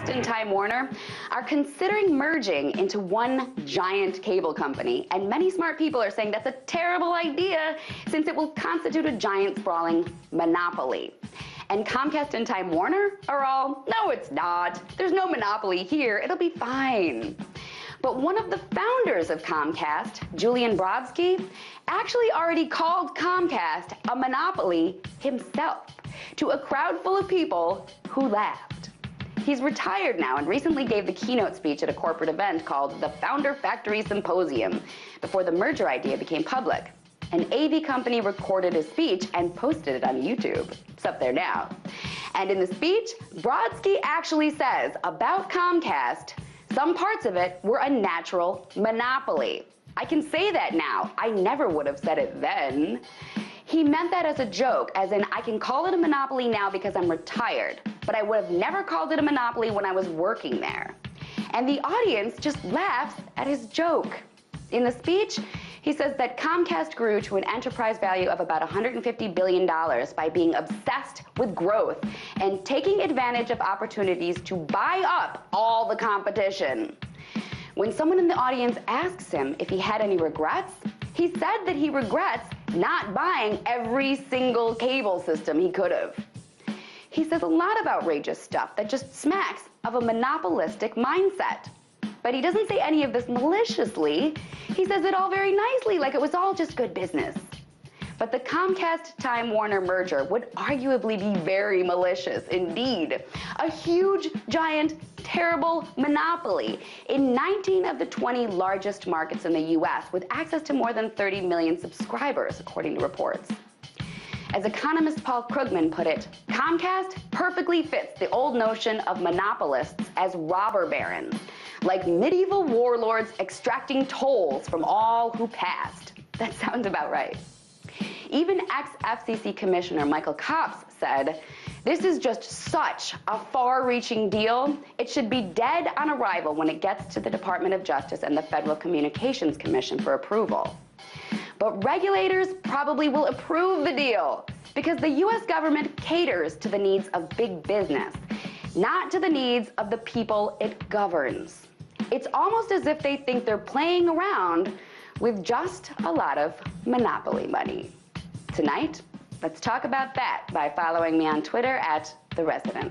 Comcast and Time Warner are considering merging into one giant cable company, and many smart people are saying that's a terrible idea since it will constitute a giant sprawling monopoly. And Comcast and Time Warner are all, no, it's not. There's no monopoly here. It'll be fine. But one of the founders of Comcast, Julian Brodksy, actually already called Comcast a monopoly himself to a crowd full of people who laughed. He's retired now and recently gave the keynote speech at a corporate event called the Founder Factory Symposium before the merger idea became public. An AV company recorded his speech and posted it on YouTube. It's up there now. And in the speech, Brodksy actually says about Comcast, some parts of it were a natural monopoly. I can say that now. I never would have said it then. He meant that as a joke, as in I can call it a monopoly now because I'm retired, but I would have never called it a monopoly when I was working there. And the audience just laughs at his joke. In the speech, he says that Comcast grew to an enterprise value of about $150 billion by being obsessed with growth and taking advantage of opportunities to buy up all the competition. When someone in the audience asks him if he had any regrets, he said that he regrets not buying every single cable system he could have. He says a lot of outrageous stuff that just smacks of a monopolistic mindset. But he doesn't say any of this maliciously. He says it all very nicely, like it was all just good business. But the Comcast-Time Warner merger would arguably be very malicious indeed. A huge, giant, terrible monopoly in 19 of the 20 largest markets in the US with access to more than 30 million subscribers, according to reports. As economist Paul Krugman put it, Comcast perfectly fits the old notion of monopolists as robber barons, like medieval warlords extracting tolls from all who passed. That sounds about right. Even ex-FCC Commissioner Michael Copps said, "This is just such a far-reaching deal. It should be dead on arrival when it gets to the Department of Justice and the Federal Communications Commission for approval." But regulators probably will approve the deal because the U.S. government caters to the needs of big business, not to the needs of the people it governs. It's almost as if they think they're playing around with just a lot of monopoly money. Tonight, let's talk about that by following me on Twitter @TheResident.